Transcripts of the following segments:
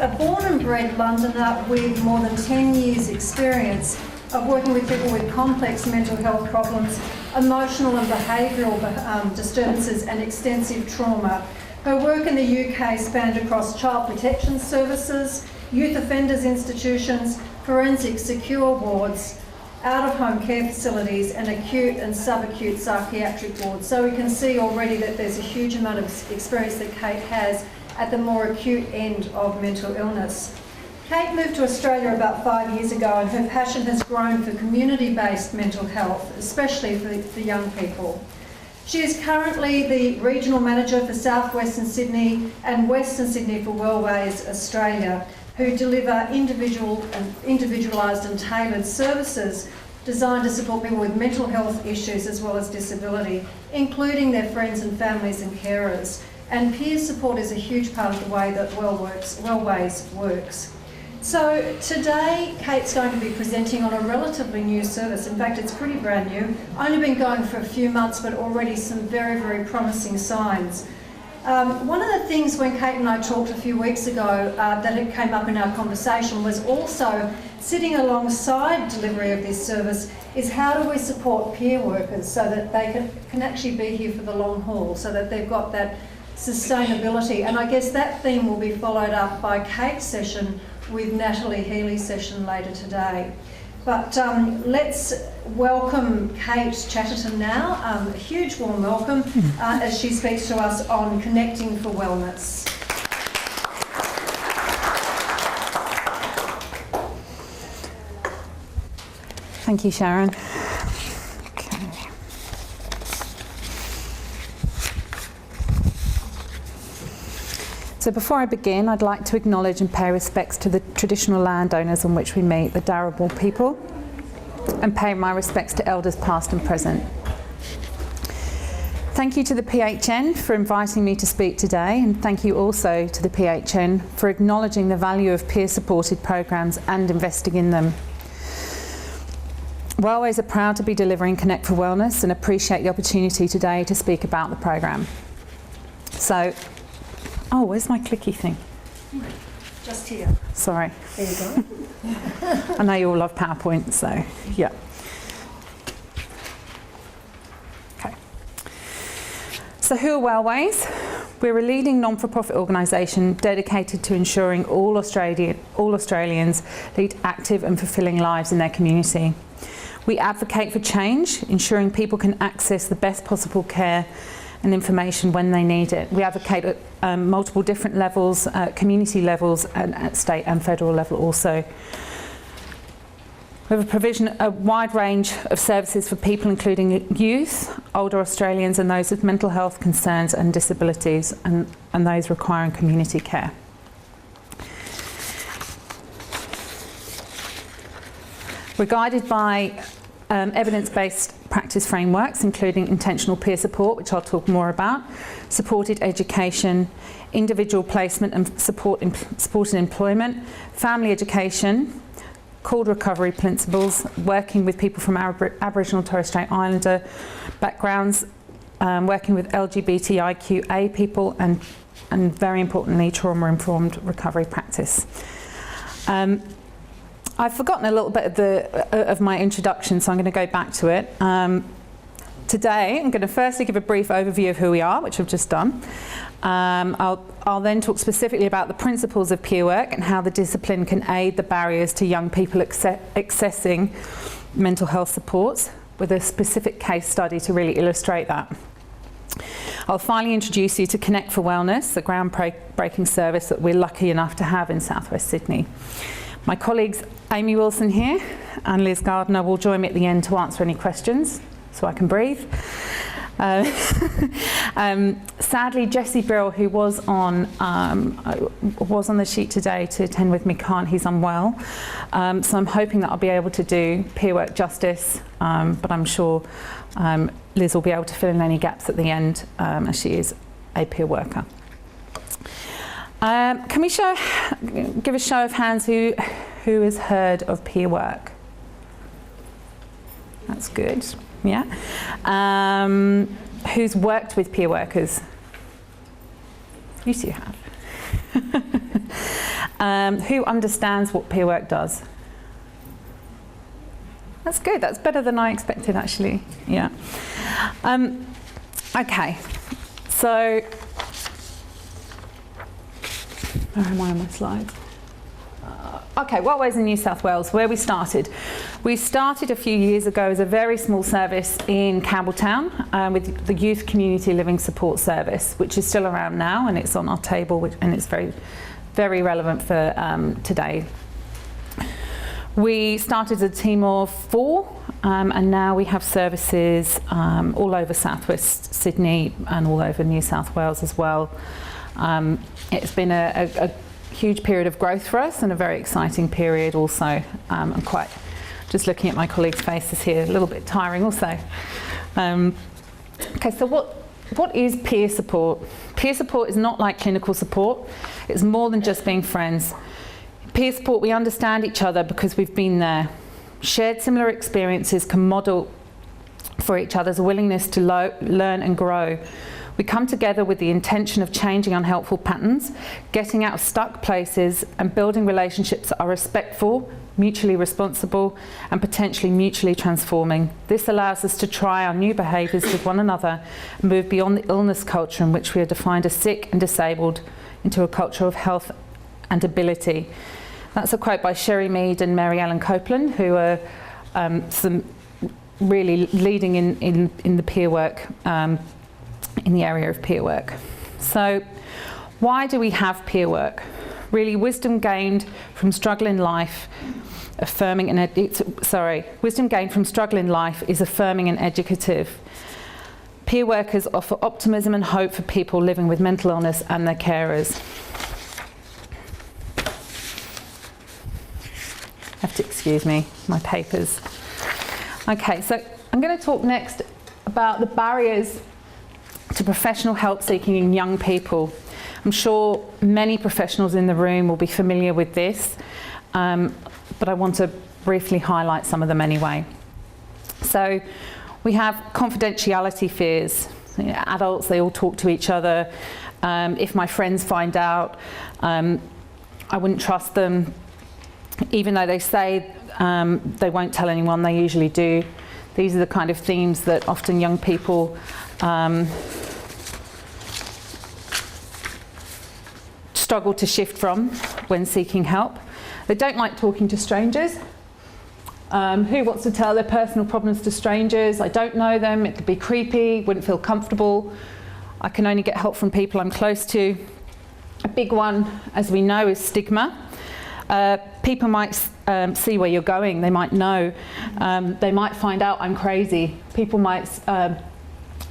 A born and bred Londoner with more than 10 years experience of working with people with complex mental health problems, emotional and behavioural disturbances and extensive trauma. Her work in the UK spanned across child protection services, youth offenders institutions, forensic secure wards, out-of-home care facilities and acute and subacute psychiatric wards. So we can see already that there's a huge amount of experience that Kate has at the more acute end of mental illness. Kate moved to Australia about 5 years ago and her passion has grown for community-based mental health, especially for young people. She is currently the Regional Manager for South Western Sydney and Western Sydney for Wellways Australia, who deliver individualised and tailored services designed to support people with mental health issues as well as disability, including their friends and families and carers. And peer support is a huge part of the way that Wellways works. So today, Kate's going to be presenting on a relatively new service. In fact, it's pretty brand new. Only been going for a few months, but already some very, very promising signs. One of the things when Kate and I talked a few weeks ago that it came up in our conversation was also sitting alongside delivery of this service is how do we support peer workers so that they can actually be here for the long haul, so that they've got that sustainability. And I guess that theme will be followed up by Kate's session with Natalie Hayley's session later today. But let's welcome Kate Chatterton now. A huge warm welcome as she speaks to us on Connecting for Wellness. Thank you, Sharon. So before I begin, I'd like to acknowledge and pay respects to the traditional landowners on which we meet, the Darabal people, and pay my respects to elders past and present. Thank you to the PHN for inviting me to speak today, and thank you also to the PHN for acknowledging the value of peer-supported programs and investing in them. Wellways are proud to be delivering Connect for Wellness and appreciate the opportunity today to speak about the program. So, oh, where's my clicky thing? Just here. Sorry. There you go. I know you all love PowerPoint, so yeah. Okay. So who are Wellways? We're a leading non-for-profit organisation dedicated to ensuring all Australians lead active and fulfilling lives in their community. We advocate for change, ensuring people can access the best possible care and information when they need it. We advocate at multiple different levels, community levels and at state and federal level also. We have a wide range of services for people including youth, older Australians and those with mental health concerns and disabilities and those requiring community care. We're guided by evidence-based practice frameworks, including intentional peer support, which I'll talk more about, supported education, individual placement and supported employment, family education, called recovery principles, working with people from Aboriginal and Torres Strait Islander backgrounds, working with LGBTIQA people, and very importantly, trauma-informed recovery practice. I've forgotten a little bit of my introduction, so I'm going to go back to it. Today, I'm going to firstly give a brief overview of who we are, which I've just done. I'll then talk specifically about the principles of peer work and how the discipline can aid the barriers to young people accessing mental health supports, with a specific case study to really illustrate that. I'll finally introduce you to Connect for Wellness, the groundbreaking service that we're lucky enough to have in South West Sydney. My colleagues Amy Wilson here and Liz Gardner will join me at the end to answer any questions, so I can breathe. Sadly, Jessie Brill, who was on the sheet today to attend with me, can't. He's unwell. So I'm hoping that I'll be able to do peer work justice, but I'm sure Liz will be able to fill in any gaps at the end, as she is a peer worker. Can we give a show of hands who has heard of peer work? That's good, yeah. Who's worked with peer workers? You two have. Who understands what peer work does? That's good. That's better than I expected, actually. Yeah. Okay. So, where am I on my slides? Okay, Waterways in New South Wales, where we started. We started a few years ago as a very small service in Campbelltown with the Youth Community Living Support Service, which is still around now, and it's on our table, and it's very, very relevant for today. We started a team of 4, and now we have services all over southwest Sydney and all over New South Wales as well. It's been a huge period of growth for us and a very exciting period also. I'm quite, just looking at my colleagues' faces here, a little bit tiring also. Okay, so what is peer support? Peer support is not like clinical support. It's more than just being friends. Peer support, we understand each other because we've been there. Shared similar experiences can model for each other's willingness to learn and grow. We come together with the intention of changing unhelpful patterns, getting out of stuck places, and building relationships that are respectful, mutually responsible, and potentially mutually transforming. This allows us to try our new behaviours with one another and move beyond the illness culture in which we are defined as sick and disabled into a culture of health and ability. That's a quote by Sherry Mead and Mary Ellen Copeland, who are some really leading in the peer work, in the area of peer work. So why do we have peer work? Really, wisdom gained from struggle in life, wisdom gained from struggle in life is affirming and educative. Peer workers offer optimism and hope for people living with mental illness and their carers. Have to excuse me, my papers. Okay, so I'm going to talk next about the barriers to professional help seeking in young people. I'm sure many professionals in the room will be familiar with this, but I want to briefly highlight some of them anyway. So we have confidentiality fears. You know, adults, they all talk to each other. If my friends find out, I wouldn't trust them. Even though they say they won't tell anyone, they usually do. These are the kind of themes that often young people struggle to shift from when seeking help. They don't like talking to strangers. Who wants to tell their personal problems to strangers? I don't know them, it could be creepy, wouldn't feel comfortable. I can only get help from people I'm close to. A big one, as we know, is stigma. People might see where you're going, they might know, they might find out I'm crazy. People might, I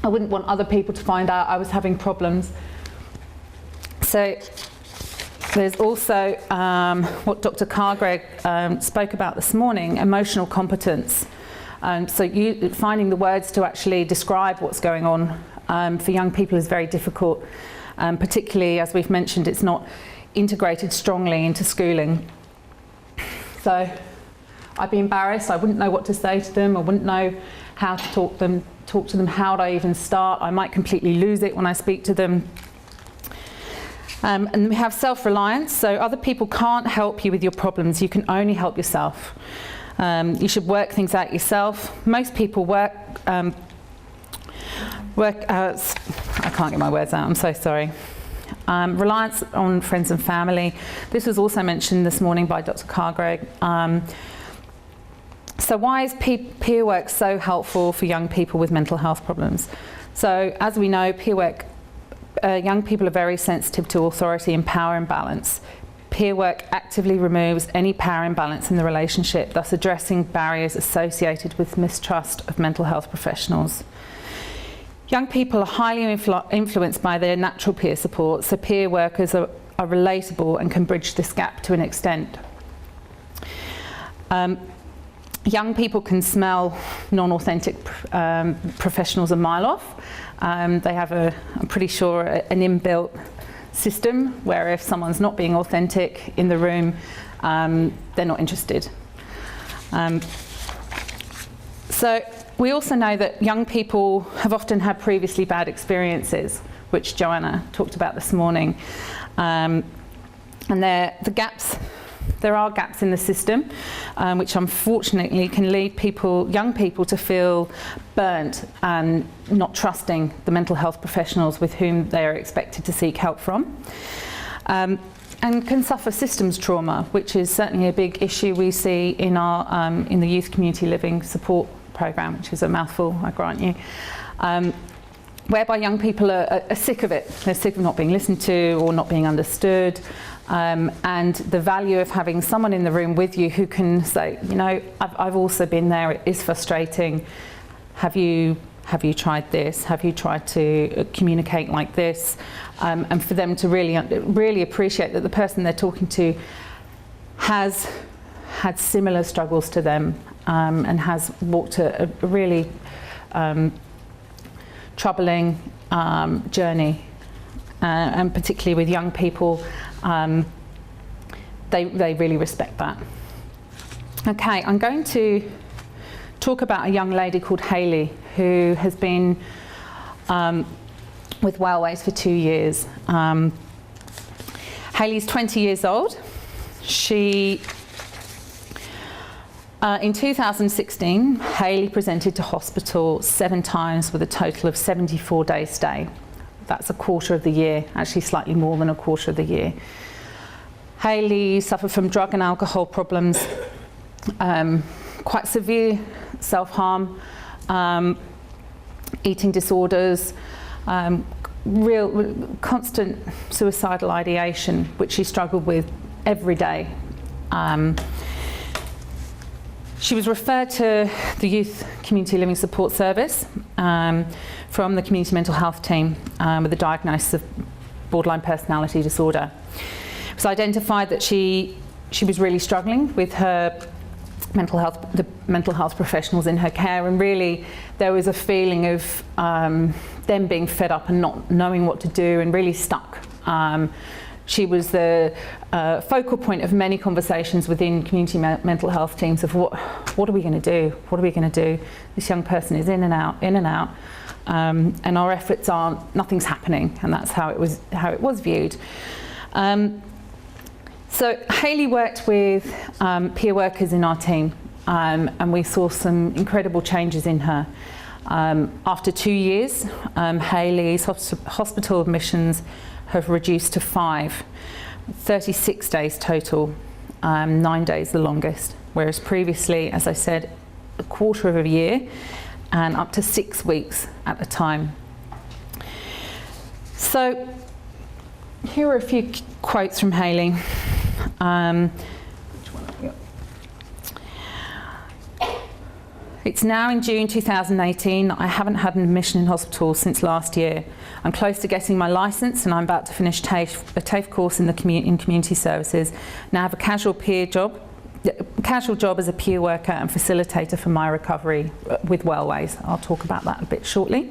wouldn't want other people to find out I was having problems. So there's also what Dr. Cargreg spoke about this morning, emotional competence. So finding the words to actually describe what's going on for young people is very difficult, particularly, as we've mentioned, it's not integrated strongly into schooling. So I'd be embarrassed, I wouldn't know what to say to them, I wouldn't know how to talk to them, how would I even start? I might completely lose it when I speak to them. And we have self-reliance, so other people can't help you with your problems, you can only help yourself. You should work things out yourself. Most people I can't get my words out, I'm so sorry. Reliance on friends and family. This was also mentioned this morning by Dr. Cargreg. So why is peer work so helpful for young people with mental health problems? So as we know, peer work, young people are very sensitive to authority and power imbalance. Peer work actively removes any power imbalance in the relationship, thus addressing barriers associated with mistrust of mental health professionals. Young people are highly influenced by their natural peer support, so peer workers are relatable and can bridge this gap to an extent. Young people can smell non-authentic professionals a mile off. They have I'm pretty sure, an inbuilt system where if someone's not being authentic in the room, they're not interested. So we also know that young people have often had previously bad experiences, which Joanna talked about this morning. And And there are gaps in the system, which unfortunately can lead young people to feel burnt and not trusting the mental health professionals with whom they are expected to seek help from. And can suffer systems trauma, which is certainly a big issue we see in our in the youth community living support programme, which is a mouthful, I grant you, whereby young people are sick of it. They're sick of not being listened to or not being understood, and the value of having someone in the room with you who can say, you know, I've also been there, it is frustrating. Have you tried this? Have you tried to communicate like this? And for them to really appreciate that the person they're talking to has had similar struggles to them, and has walked a really troubling journey, and particularly with young people, they really respect that. Okay, I'm going to talk about a young lady called Hayley, who has been with Wellways for 2 years. Hayley's 20 years old. She, in 2016, Hayley presented to hospital 7 times with a total of 74 days stay. That's a quarter of the year, actually slightly more than a quarter of the year. Hayley suffered from drug and alcohol problems, quite severe self-harm, eating disorders, real constant suicidal ideation, which she struggled with every day. She was referred to the Youth Community Living Support Service from the Community Mental Health team with a diagnosis of borderline personality disorder. It was identified that she was really struggling with her mental health, the mental health professionals in her care, and really there was a feeling of them being fed up and not knowing what to do and really stuck. She was the focal point of many conversations within community mental health teams of what are we going to do? What are we going to do? This young person is in and out, and our efforts nothing's happening, and that's how it was viewed. So Hayley worked with peer workers in our team, and we saw some incredible changes in her. After 2 years, Hayley's hospital admissions have reduced to 5, 36 days total, 9 days the longest, whereas previously, as I said, a quarter of a year and up to 6 weeks at a time. So here are a few quotes from Hayley. It's now in June 2018. I haven't had an admission in hospital since last year. I'm close to getting my licence, and I'm about to finish a TAFE course in community services. Now I have a casual job as a peer worker and facilitator for my recovery with Wellways. I'll talk about that a bit shortly.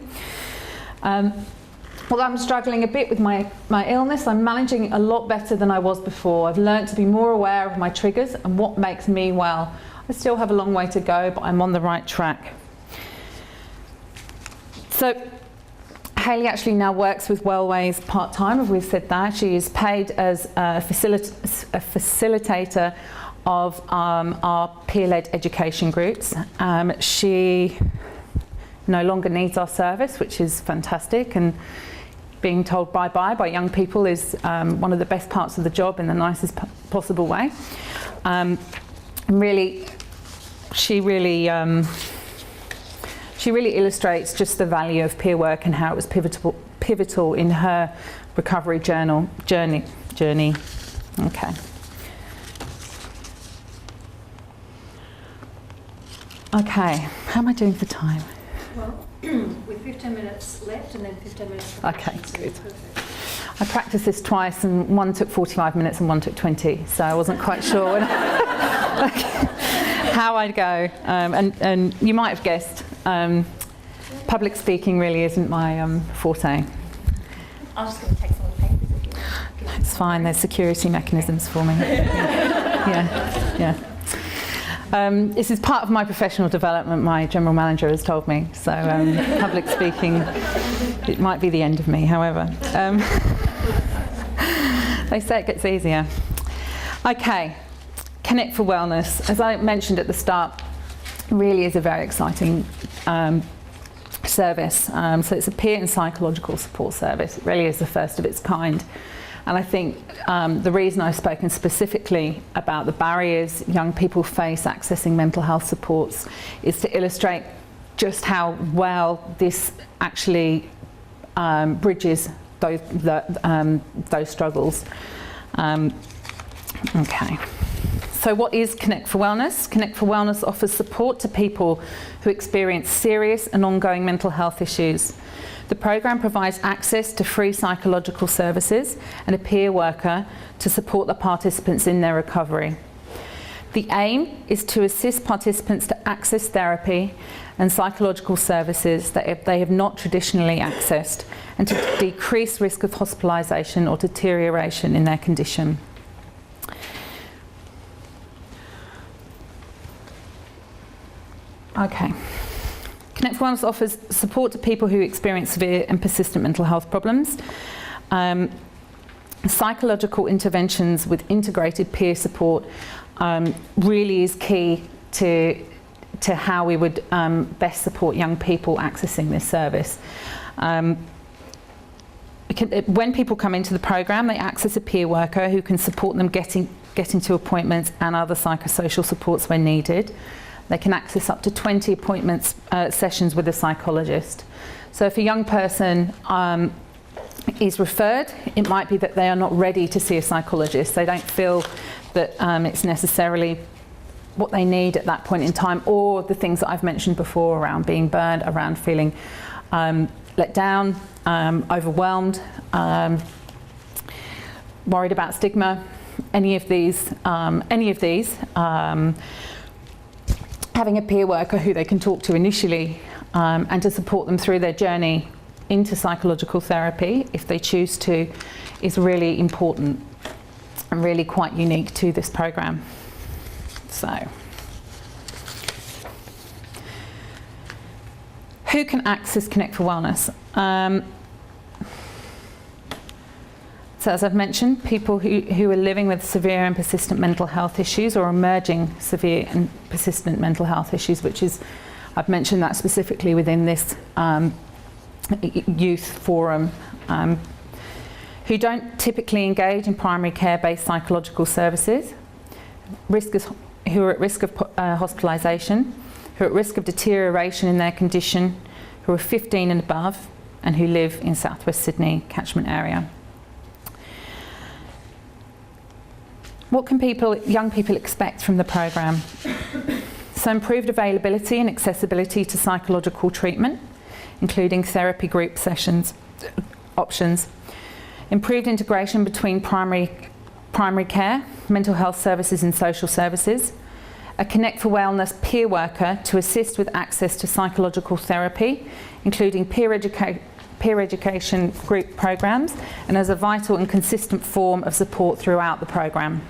Although I'm struggling a bit with my illness, I'm managing it a lot better than I was before. I've learned to be more aware of my triggers and what makes me well. I still have a long way to go, but I'm on the right track. So Hayley actually now works with Wellways part-time, as we've said that. She is paid as a facilitator of our peer-led education groups. She no longer needs our service, which is fantastic, and being told bye-bye by young people is one of the best parts of the job in the nicest possible way. She really illustrates just the value of peer work and how it was pivotal in her recovery journey. Okay. Okay, how am I doing for time? Well, with 15 minutes left and then 15 minutes for okay, questions, good. so perfect. I practiced this twice, and one took 45 minutes and one took 20, so I wasn't quite sure how I'd go. And you might have guessed, public speaking really isn't my forte. I'm just going to take some of the papers if you want. It's fine, there's security mechanisms for me. Yeah. This is part of my professional development, my general manager has told me, so public speaking, it might be the end of me, however. They say it gets easier. Okay, Connect for Wellness, as I mentioned at the start, really is a very exciting service. So it's a peer and psychological support service. It really is the first of its kind. And I think the reason I've spoken specifically about the barriers young people face accessing mental health supports is to illustrate just how well this actually bridges those struggles. Okay. So what is Connect for Wellness? Connect for Wellness offers support to people who experience serious and ongoing mental health issues. The program provides access to free psychological services and a peer worker to support the participants in their recovery. The aim is to assist participants to access therapy and psychological services that they have not traditionally accessed, and to decrease risk of hospitalisation or deterioration in their condition. Okay. Connect for Wellness offers support to people who experience severe and persistent mental health problems. Psychological interventions with integrated peer support really is key to how we would best support young people accessing this service. When people come into the program, they access a peer worker who can support them getting to appointments and other psychosocial supports when needed. They can access up to 20 appointments, sessions with a psychologist. So if a young person is referred, it might be that they are not ready to see a psychologist. They don't feel that it's necessarily what they need at that point in time, or the things that I've mentioned before around being burned, around feeling let down, overwhelmed, worried about stigma, any of these. Having a peer worker who they can talk to initially and to support them through their journey into psychological therapy, if they choose to, is really important and really quite unique to this program. So, who can access Connect for Wellness? So as I've mentioned, people who are living with severe and persistent mental health issues, or emerging severe and persistent mental health issues, which is, I've mentioned that specifically within this youth forum, who don't typically engage in primary care-based psychological services, who are at risk of hospitalisation, who are at risk of deterioration in their condition, who are 15 and above, and who live in South West Sydney catchment area. What can young people expect from the program? So improved availability and accessibility to psychological treatment, including therapy group sessions options, improved integration between primary care, mental health services and social services, a Connect for Wellness peer worker to assist with access to psychological therapy, including peer education group programs, and as a vital and consistent form of support throughout the program.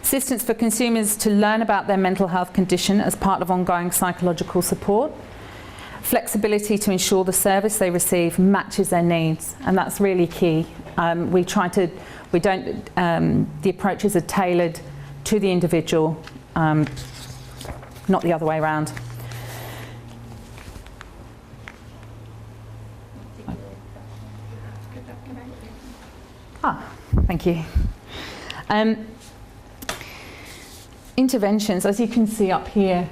Assistance for consumers to learn about their mental health condition as part of ongoing psychological support. Flexibility to ensure the service they receive matches their needs, and that's really key. The approaches are tailored to the individual, not the other way around. Thank you. Interventions, as you can see up here,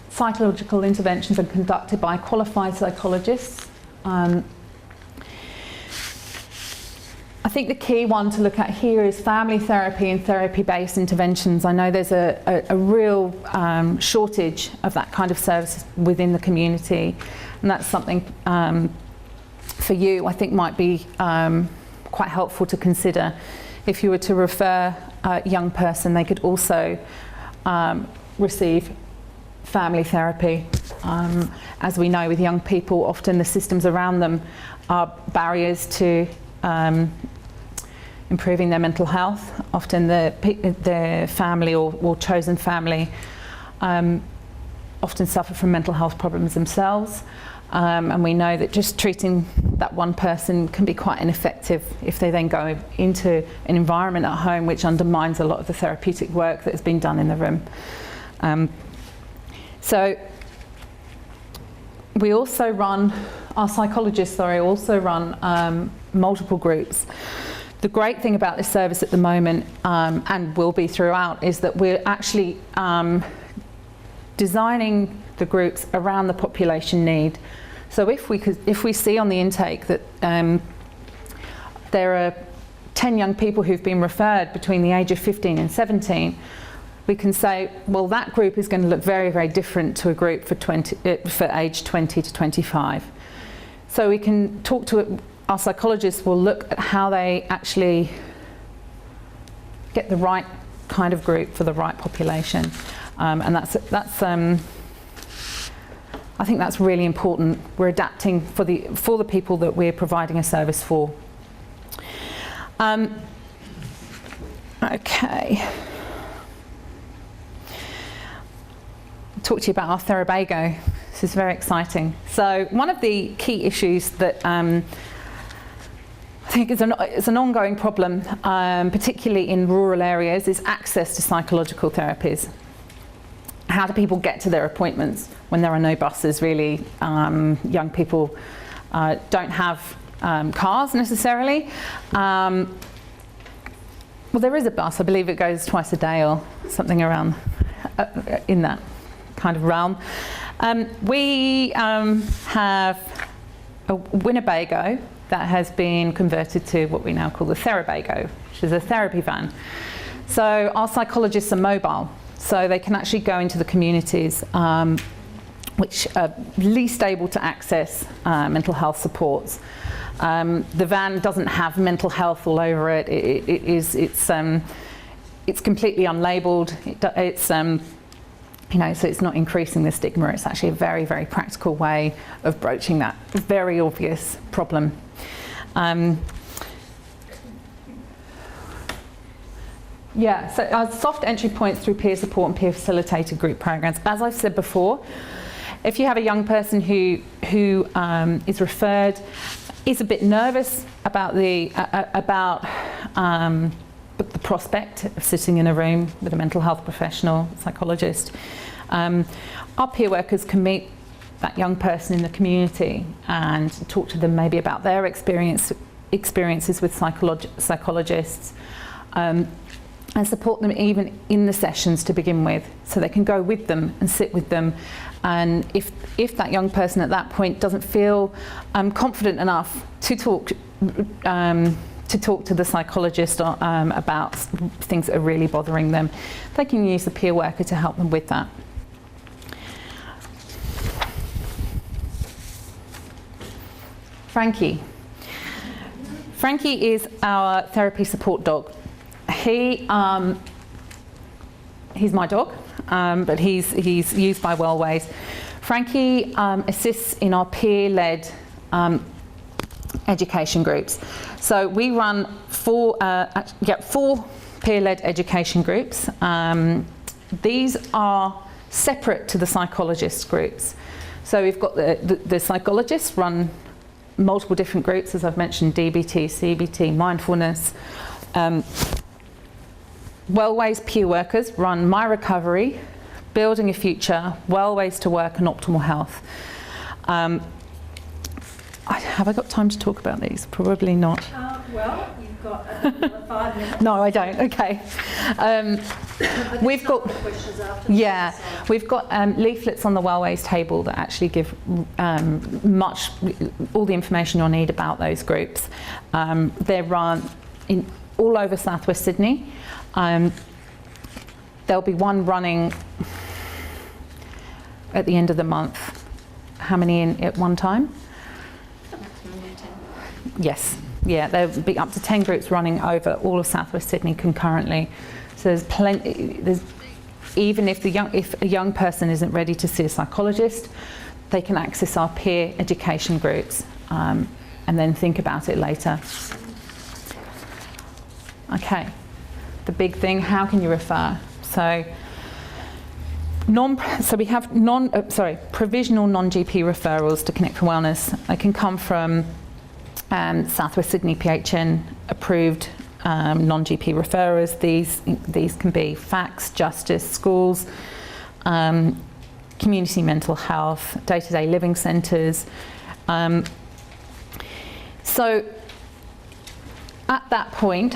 psychological interventions are conducted by qualified psychologists. I think the key one to look at here is family therapy and therapy-based interventions. I know there's a real shortage of that kind of service within the community, and that's something for you I think might be quite helpful to consider. If you were to refer a young person, they could also receive family therapy. As we know with young people, often the systems around them are barriers to improving their mental health. Often their family or chosen family often suffer from mental health problems themselves. And we know that just treating that one person can be quite ineffective if they then go into an environment at home which undermines a lot of the therapeutic work that has been done in the room. So we also run, our psychologists, also run multiple groups. The great thing about this service at the moment, and will be throughout, is that we're actually designing the groups around the population need. So if we see on the intake that there are 10 young people who've been referred between the age of 15 and 17, we can say, well, that group is going to look very, very different to a group for age 20 to 25. So we can talk to it, our psychologists will look at how they actually get the right kind of group for the right population. And that's I think that's really important. We're adapting for the people that we're providing a service for. Okay. Talk to you about our Therabago. This is very exciting. So one of the key issues that I think is an ongoing problem, particularly in rural areas, is access to psychological therapies. How do people get to their appointments when there are no buses, really? Young people don't have cars necessarily. Well, there is a bus. I believe it goes twice a day or something around in that kind of realm. We have a Winnebago that has been converted to what we now call the Therabago, which is a therapy van. So our psychologists are mobile. So they can actually go into the communities which are least able to access mental health supports. The van doesn't have mental health all over it. It's completely unlabelled. So it's not increasing the stigma. It's actually a very, very practical way of broaching that very obvious problem. Yeah, so our soft entry points through peer support and peer facilitated group programs. As I've said before, if you have a young person who is referred, is a bit nervous about the prospect of sitting in a room with a mental health professional, psychologist, our peer workers can meet that young person in the community and talk to them maybe about their experiences with psychologists. And support them even in the sessions to begin with, so they can go with them and sit with them. And if that young person at that point doesn't feel confident enough to talk to the psychologist about things that are really bothering them, they can use the peer worker to help them with that. Frankie. Frankie is our therapy support dog. He's my dog, but he's used by Wellways. Frankie assists in our peer-led education groups. So we run four peer-led education groups. These are separate to the psychologist groups. So we've got the psychologists run multiple different groups, as I've mentioned, DBT, CBT, mindfulness. Wellways peer workers run My Recovery, Building a Future, Wellways to Work and Optimal Health. Have I got time to talk about these? Probably not. Well, you've got another 5 minutes. No, I don't. Okay. We've got questions after. Yeah, we've got leaflets on the Wellways table that actually give all the information you'll need about those groups. They're run all over Southwest Sydney. There'll be one running at the end of the month. How many in at one time? Yes, yeah, there'll be up to 10 groups running over all of Southwest Sydney concurrently. So there's plenty. Even if a young person isn't ready to see a psychologist, they can access our peer education groups and then think about it later. Okay, the big thing: how can you refer? So So we have provisional non-GP referrals to Connect for Wellness. They can come from Southwest Sydney PHN approved non-GP referrers. These can be FACS, Justice, schools, community mental health, day-to-day living centres. So at that point,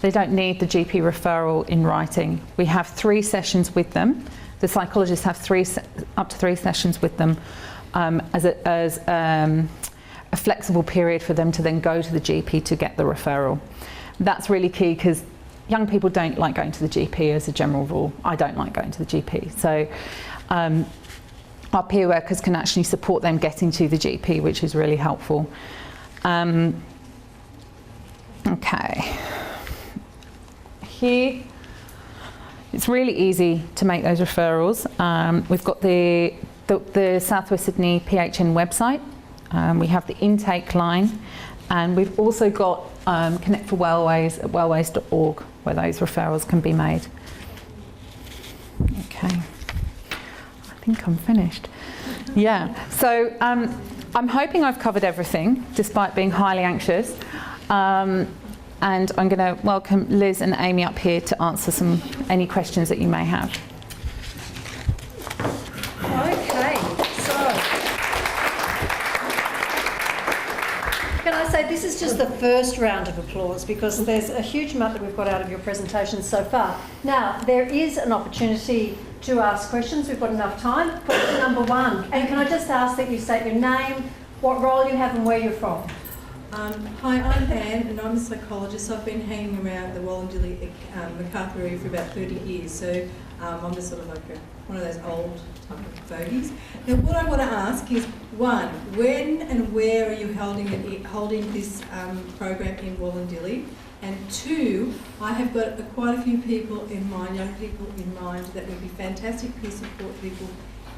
they don't need the GP referral in writing. We have 3 sessions with them. The psychologists have up to 3 sessions with them as a flexible period for them to then go to the GP to get the referral. That's really key because young people don't like going to the GP as a general rule. I don't like going to the GP. So our peer workers can actually support them getting to the GP, which is really helpful. Okay. Here, it's really easy to make those referrals. We've got the Southwest Sydney PHN website. We have the intake line, and we've also got Connect for Wellways at wellways.org, where those referrals can be made. Okay, I think I'm finished. Yeah, so I'm hoping I've covered everything, despite being highly anxious. And I'm going to welcome Liz and Amy up here to answer any questions that you may have. Okay, so can I say this is just the first round of applause because there's a huge amount that we've got out of your presentation so far. Now, there is an opportunity to ask questions. We've got enough time. Question number 1. And can I just ask that you state your name, what role you have and where you're from? Hi, I'm Anne and I'm a psychologist. I've been hanging around the Wallandilly MacArthur area for about 30 years, so I'm just sort of like one of those old type of fogies. Now what I want to ask is, 1, when and where are you holding this program in Wallandilly? And 2, I have got quite a few people in mind, young people in mind, that would be fantastic peer support people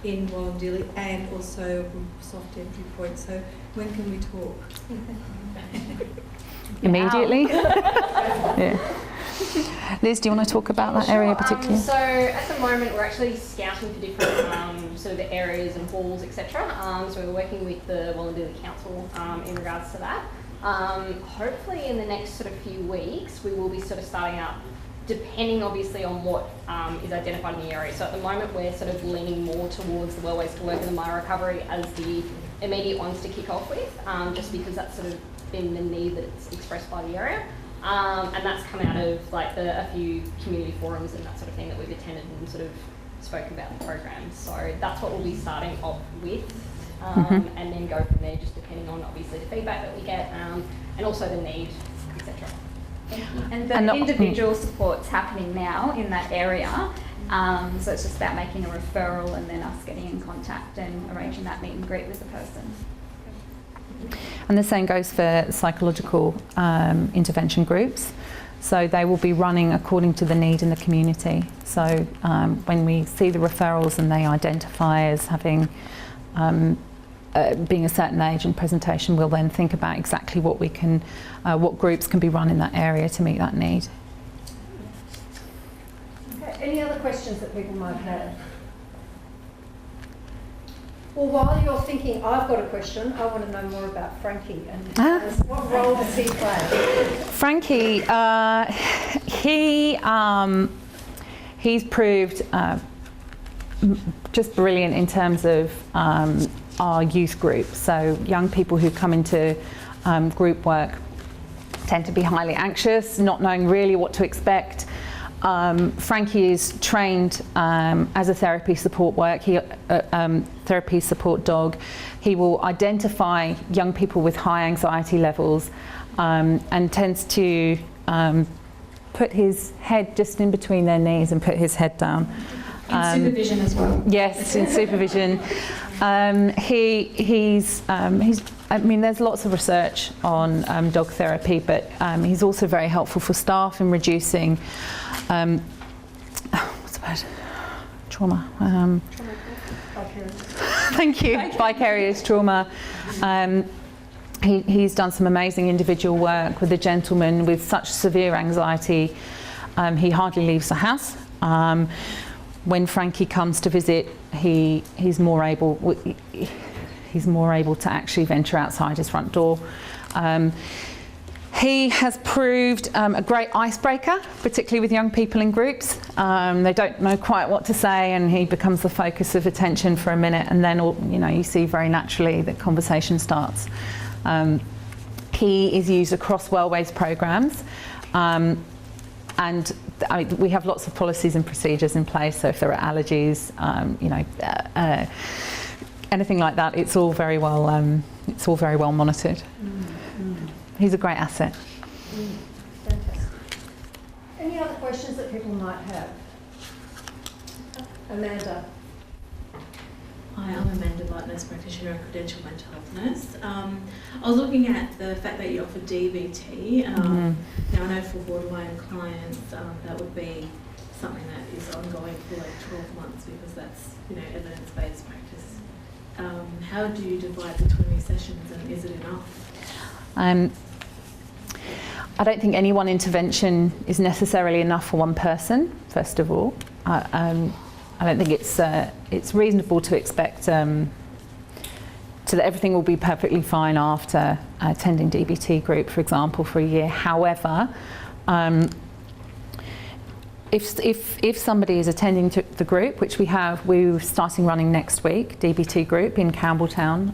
in Wallandilly and also soft entry point. So when can we talk? Immediately. Yeah. Liz, do you want to talk about that area particularly? So at the moment we're actually scouting for different sort of areas and halls, etc. So we're working with the Wallandilly Council in regards to that. Hopefully in the next sort of few weeks we will be sort of starting up, depending obviously on what is identified in the area. So at the moment we're sort of leaning more towards the Wellways to Work and the My Recovery as the immediate ones to kick off with, just because that's sort of been the need that's expressed by the area. And that's come out of like a few community forums and that sort of thing that we've attended and sort of spoken about the program. So that's what we'll be starting off with, and then go from there, just depending on obviously the feedback that we get, and also the need, etc. And the individual support's happening now in that area, so it's just about making a referral and then us getting in contact and arranging that meet and greet with the person. And the same goes for psychological intervention groups. So they will be running according to the need in the community. So when we see the referrals and they identify as having being a certain age and presentation, we'll then think about exactly what we can, what groups can be run in that area to meet that need. Okay, any other questions that people might have? Well, while you're thinking, I've got a question. I want to know more about Frankie and what role does he play? Frankie, he's proved just brilliant in terms of our youth group. So young people who come into group work tend to be highly anxious, not knowing really what to expect. Frankie is trained as a therapy support therapy support dog. He will identify young people with high anxiety levels and tends to put his head just in between their knees and put his head down. In supervision as well. Yes, in supervision. He's I mean, there's lots of research on dog therapy, but he's also very helpful for staff in reducing what's the word? Trauma. Thank you. Vicarious trauma. He's done some amazing individual work with a gentleman with such severe anxiety. He hardly leaves the house. when Frankie comes to visit, he's more able to actually venture outside his front door. He has proved a great icebreaker, particularly with young people in groups. They don't know quite what to say, and he becomes the focus of attention for a minute, and then you see very naturally that conversation starts. He is used across Wellways programs, and we have lots of policies and procedures in place. So if there are allergies, anything like that, it's all very well monitored. He's a great asset. Fantastic. Any other questions that people might have? Amanda. Hi, I'm Amanda Butt, nurse practitioner and credential mental health nurse. I was looking at the fact that you offer DBT. Now I know for borderline clients that would be something that is ongoing for like 12 months because that's evidence-based practice. How do you divide the 20 sessions and is it enough? I don't think any one intervention is necessarily enough for one person, first of all. I don't think it's reasonable to expect that everything will be perfectly fine after attending DBT group, for example, for a year. However, if somebody is attending to the group, which we're starting running next week, DBT group in Campbelltown,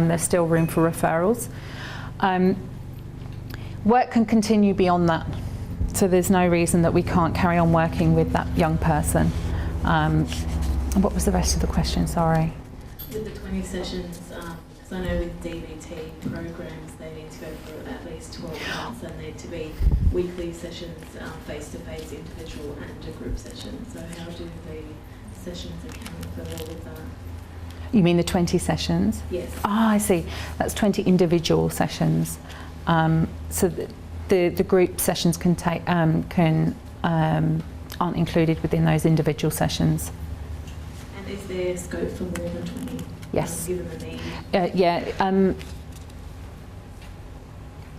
there's still room for referrals. Work can continue beyond that, so there's no reason that we can't carry on working with that young person. What was the rest of the question? Sorry. With the 20 sessions, because I know with DBT programs they need to go for at least 12 months and need to be weekly sessions, face-to-face, individual and a group session. So how do the sessions account for all of that? You mean the 20 sessions? Yes. Ah, I see. That's 20 individual sessions. So the group sessions aren't included within those individual sessions. And is there scope for more than 20? Yes. Given the need? Yeah.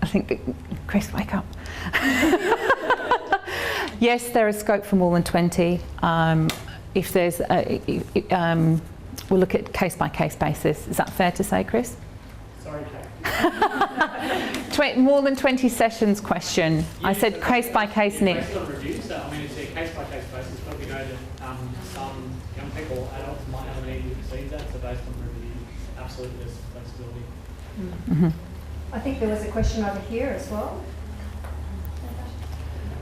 I think, Chris, wake up. Yes, there is scope for more than 20. If there's, we'll look at case-by-case basis. Is that fair to say, Chris? Sorry, Kate. More than 20 sessions question. Yeah, I said case-by-case, Nick. Based on reviews, so I mean, it's a case-by-case basis, but we know that some young people, adults, might have a need that exceeds that, so based on review, absolutely there's flexibility. Mm-hmm. I think there was a question over here as well.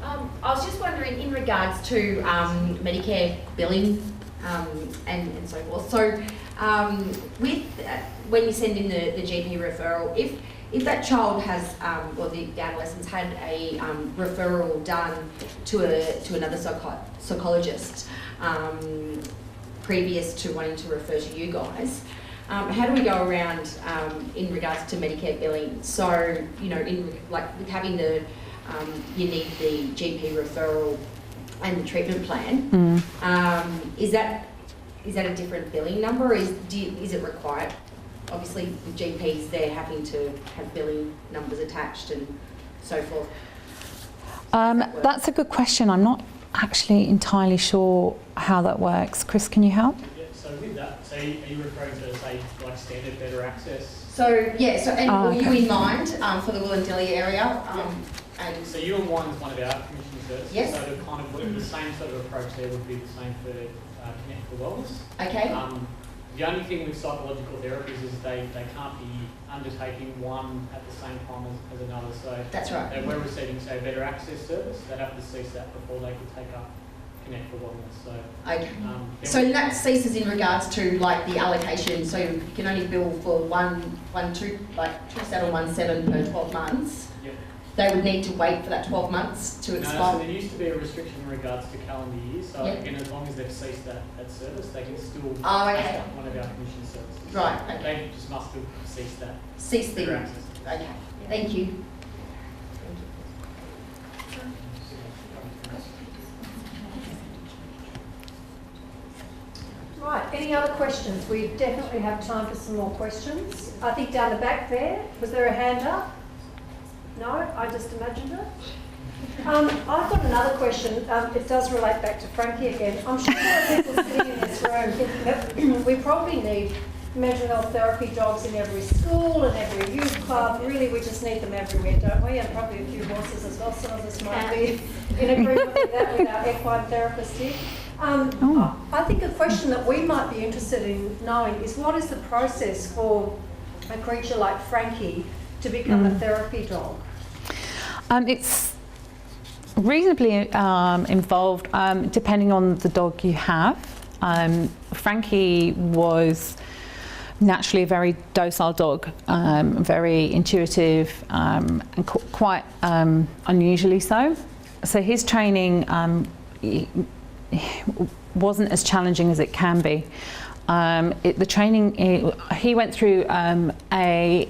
I was just wondering in regards to Medicare billing and so forth. So with when you send in the GP referral, if that child has or the adolescent's had a referral done to another psychologist previous to wanting to refer to you guys, how do we go around in regards to Medicare billing? So with having the you need the GP referral and the treatment plan. Is that a different billing number? Is it required? Obviously, with GPs, they're having to have billing numbers attached and so forth. That's a good question. I'm not actually entirely sure how that works. Chris, can you help? Yeah, so with that, so are you referring to, say, like standard better access? So, yeah, were okay. you in mind for the Wollondilly area? So U&1 is one of our commission services, Yes. so to kind of the same sort of approach there would be the same for Connect for Wellness. Okay. The only thing with psychological therapies is they can't be undertaking one at the same time as another. So That's right. If we're receiving, say, a better access service, they'd have to cease that before they could take up Connect for Wellness. So, Okay. So that ceases in regards to like the allocation. So you can only bill for 2,717 per 12 months. yep. They would need to wait for that 12 months to No, expire. so there used to be a restriction in regards to calendar years. So Yep. again, as long as they've ceased that service, they can still take okay. up one of our commission services. Right, So okay. They just must have ceased that. Cease the. better access. Okay. Thank you. Right, any other questions? We definitely have time for some more questions. I think down the back there, was there a hand up? No, I just imagined it. I've got another question. It does relate back to Frankie again. I'm sure there are people sitting in this room thinking that we probably need mental health therapy dogs in every school and every youth club. Really, we just need them everywhere, don't we? And probably a few horses as well. Some of us might be in agreement with that with our equine therapist here. I think a question that we might be interested in knowing is what is the process for a creature like Frankie to become a therapy dog? It's reasonably involved depending on the dog you have. Frankie was naturally a very docile dog, very intuitive and quite unusually so. So his training wasn't as challenging as it can be. The training, he went through a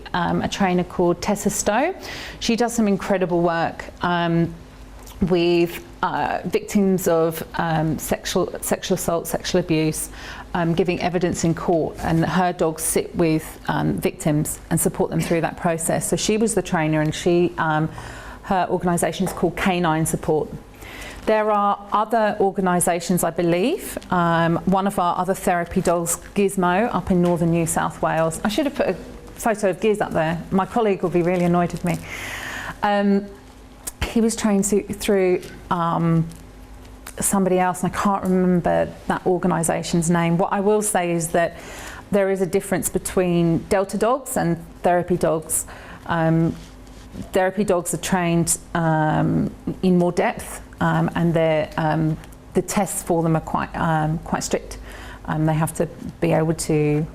trainer called Tessa Stowe. She does some incredible work with victims of sexual assault, sexual abuse, giving evidence in court, and her dogs sit with victims and support them through that process. So she was the trainer, and her organisation is called Canine Support. There are other organisations, I believe. One of our other therapy dogs, Gizmo, up in northern New South Wales. I should have put a photo of Giz up there. My colleague will be really annoyed with me. He was trained through somebody else, and I can't remember that organisation's name. What I will say is that there is a difference between Delta dogs and therapy dogs. Therapy dogs are trained in more depth, and the tests for them are quite strict. They have to be able to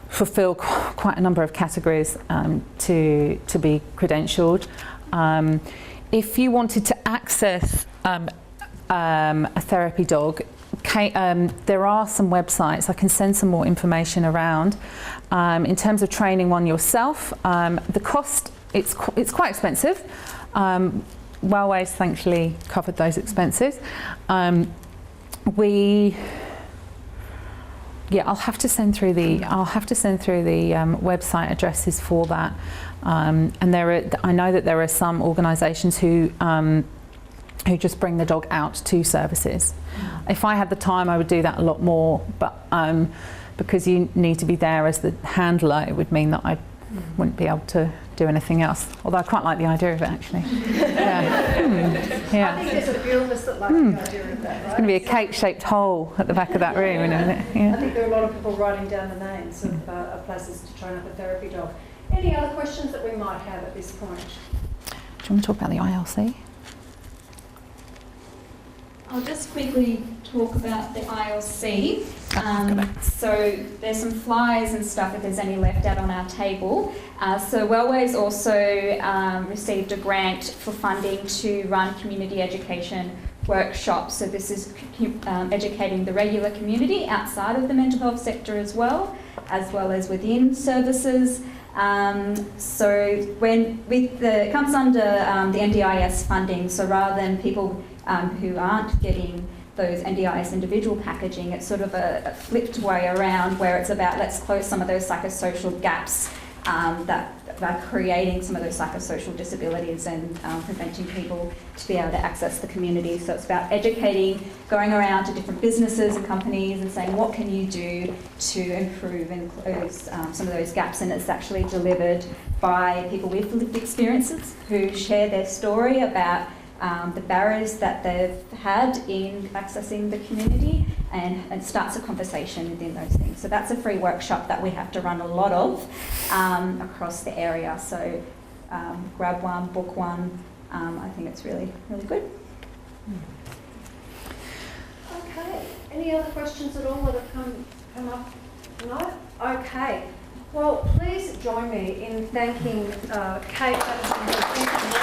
fulfil quite a number of categories to be credentialed. If you wanted to access a therapy dog, there are some websites. I can send some more information around. In terms of training one yourself, the cost, it's quite expensive. Wellways thankfully covered those expenses. I'll have to send through the website addresses for that. And I know that there are some organisations who just bring the dog out to services. If I had the time, I would do that a lot more, but because you need to be there as the handler, it would mean that I wouldn't be able to do anything else. Although I quite like the idea of it, actually. I think there's a few of us that like the idea of that, right? It's going to be a cake-shaped hole at the back of that room, isn't it? Yeah. I think there are a lot of people writing down the names of places to train up a therapy dog. Any other questions that we might have at this point? Do you want to talk about the ILC? I'll just quickly talk about the ILC. So there's some flyers and stuff if there's any left out on our table. So Wellways also received a grant for funding to run community education workshops. So this is educating the regular community outside of the mental health sector as well as within services. So it comes under the NDIS funding, so rather than people who aren't getting those NDIS individual packaging, it's sort of a flipped way around where it's about let's close some of those psychosocial gaps that are creating some of those psychosocial disabilities and preventing people to be able to access the community. So it's about educating, going around to different businesses and companies and saying what can you do to improve and close some of those gaps, and it's actually delivered by people with lived experiences who share their story about the barriers that they've had in accessing the community, and starts a conversation within those things. So that's a free workshop that we have to run a lot of across the area. So grab one, book one. I think it's really, really good. Okay. Any other questions at all that have come up? No? Okay. Well, please join me in thanking Kate Chatterton for